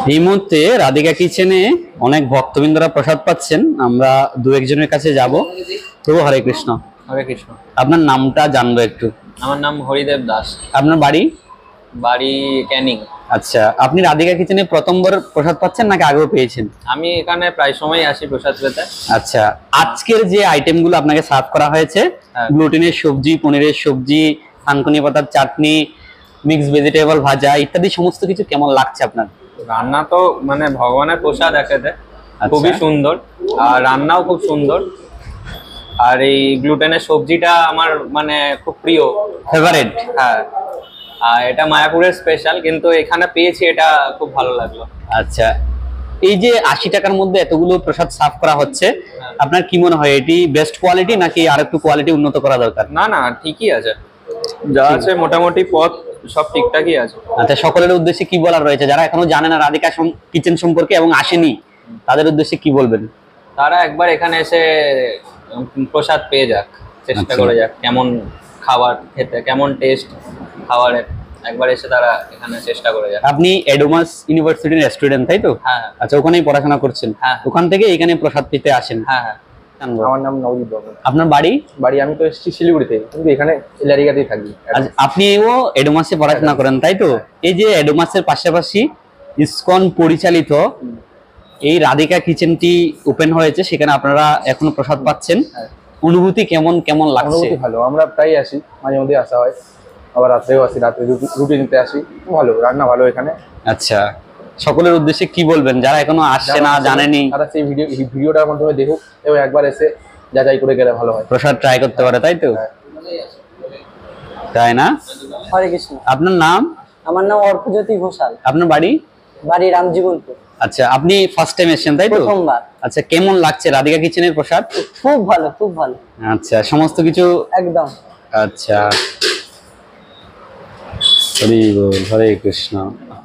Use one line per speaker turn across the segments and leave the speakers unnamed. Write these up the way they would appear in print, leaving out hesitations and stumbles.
এই মুহূর্তে রাধিকা কিচেনে অনেক ভক্তবৃন্দরা প্রসাদ পাচ্ছেন। আমরা দু একজনের কাছে যাব। প্রভু হরে কৃষ্ণ।
হরে কৃষ্ণ।
আপনার নামটা জানবো একটু।
আমার নাম হরিদেব দাস।
আপনার বাড়ি?
বাড়ি ক্যানিং।
আচ্ছা, আপনি রাধিকা কিচেনে প্রথমবার প্রসাদ পাচ্ছেন নাকি আগেও পেয়েছেন?
আমি এখানে প্রায় সময় আসি প্রসাদ পেতে।
আচ্ছা, আজকের যে আইটেমগুলো আপনাকে সার্ভ করা হয়েছে, গ্লুটেনের সবজি, পনিরের সবজি, থানকুনি পাতার চাটনি, মিক্স ভেজিটেবল ভাজা ইত্যাদি সমস্ত কিছু কেমন লাগছে আপনার?
রান্না তো মানে ভগবানের প্রসাদ একেতে খুবই সুন্দর, আর রান্নাও খুব সুন্দর। আর এই গ্লুটেনের সবজিটা আমার মানে খুব প্রিয়,
ফেভারিট।
হ্যাঁ, আর এটা মায়াপুরের স্পেশাল, কিন্তু এখানে পেয়েছি, এটা খুব ভালো লাগলো।
আচ্ছা, এই যে 80 টাকার মধ্যে এতগুলো প্রসাদ সার্ভ করা হচ্ছে, আপনার কি মনে হয় এটি বেস্ট কোয়ালিটি নাকি আর একটু কোয়ালিটি উন্নত করা দরকার?
না না, ঠিকই আছে, যা আছে মোটামুটি পথ সব ঠিকঠাকই আছে।
আচ্ছা, সকলের উদ্দেশ্যে কি বলার রয়েছে যারা এখনো জানে না রাধিকা কিচেন সম্পর্কে এবং আসেনি, তাদের উদ্দেশ্যে কি বলবেন?
তারা একবার এখানে এসে প্রসাদ পেয়ে যাক, চেষ্টা করে যাক কেমন খাবার খেতে, কেমন টেস্ট খাবারের, একবার এসে তারা এখানে চেষ্টা করে যাক।
আপনি এডোমাস ইউনিভার্সিটির স্টুডেন্ট তাই তো?
হ্যাঁ।
আচ্ছা, ওখানেই পড়াশোনা করছেন?
হ্যাঁ।
ওখান থেকে এখানে প্রসাদ পেতে আসেন?
হ্যাঁ হ্যাঁ।
আমার নাম নবদীপ বাবু।
আপনার বাড়ি?
বাড়ি আমি তো এসেছি শিলিগুড়িতে, কিন্তু এখানে এলারিগাতেই থাকি।
আচ্ছা, আপনিও এডোমাসে পড়াশোনা করেন তাই তো? এই যে এডোমাসের পাশাপাশি ইসকন পরিচালিত এই রাধিকা কিচেনটি ওপেন হয়েছে, সেখানে আপনারা এখনো প্রসাদ পাচ্ছেন, অনুভূতি কেমন কেমন লাগছে?
অনুভূতি ভালো, আমরা প্রায় আসি, মাঝে মধ্যে আসা হয়, আবার রাত্রেও আসি, রাত্রে রুটি নিতে আসি। ভালো রান্না, ভালো এখানে।
আচ্ছা, সকলের উদ্দেশ্যে কি বলবেন যারা এখনো আসছে না, জানেনি?
তারা সেই ভিডিওটার মাধ্যমে দেখুক এবং একবার এসে যাচাই করে গেলে ভালো হয়,
প্রসাদ ট্রাই করতে পারে তাই তো? তাই না?
হরে কৃষ্ণ।
আপনার নাম?
আমার নাম অর্কজ্যোতি ঘোষাল।
আপনার বাড়ি?
বাড়ি রামজীবনপুর।
আচ্ছা, আপনি ফার্স্ট টাইম এসেছেন তাই তো?
প্রথমবার।
আচ্ছা, কেমন লাগছে রাধিকা কিচেনের প্রসাদ?
খুব ভালো, খুব ভালো।
আচ্ছা, সমস্ত কিছু
একদম।
আচ্ছা, হরি বল, হরে কৃষ্ণ।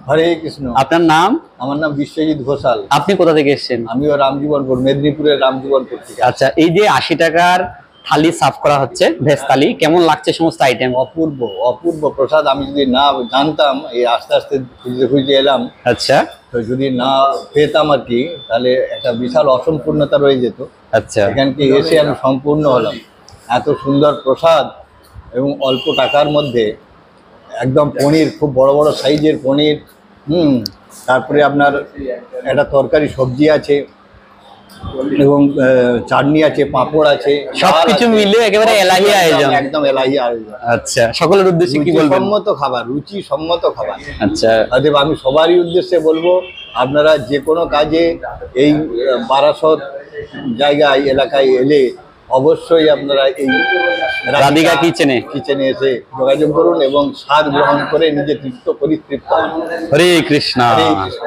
হরে কৃষ্ণ।
আপনার নাম?
আমার নাম বিশ্বজিৎ ঘোষাল।
আপনি কোথা থেকে এসেছেন?
আমিও রামজীবনপুর, মেদিনীপুরের রামজীবনপুর থেকে।
আচ্ছা, এই যে 80 টাকার থালি সার্ভ করা হচ্ছে, ভেজ থালি, কেমন লাগছে সমস্ত আইটেম?
অপূর্ব অপূর্ব প্রসাদ। আমি যদি না জানতাম, এই আস্তে আস্তে খুঁজতে খুঁজতে এলাম,
আচ্ছা,
তো যদি না পেতাম আর কি, তাহলে একটা বিশাল অসম্পূর্ণতা রয়ে যেত।
আচ্ছা,
এখানকে এসে আমি সম্পূর্ণ হলাম। এত সুন্দর প্রসাদ এবং অল্প টাকার মধ্যে, একদম পনির, খুব বড় বড় সাইজের পনির, তারপরে আপনার একটা তরকারি সবজি আছে এবং চাটনি আছে, পাঁপড় আছে,
সবকিছু মিলে একেবারে এলাহি আয়োজন।
একদম এলাহি আয়োজন।
আচ্ছা, সকলের উদ্দেশ্যে কি বলবেন?
সম্মত খাবার, রুচি সম্মত খাবার।
আচ্ছা,
অতএব আমি সবারই উদ্দেশ্যে বলবো, আপনারা যে কোনো কাজে এই বারাসত জায়গায় এলাকায় এলে অবশ্যই আপনারা এই
রাধিকা কিচেনে
এসে যোগাযোগ করুন এবং স্বাদ গ্রহণ করে নিজে তৃপ্ত পরিতৃপ্ত হন।
হরে কৃষ্ণ।
হরে কৃষ্ণ।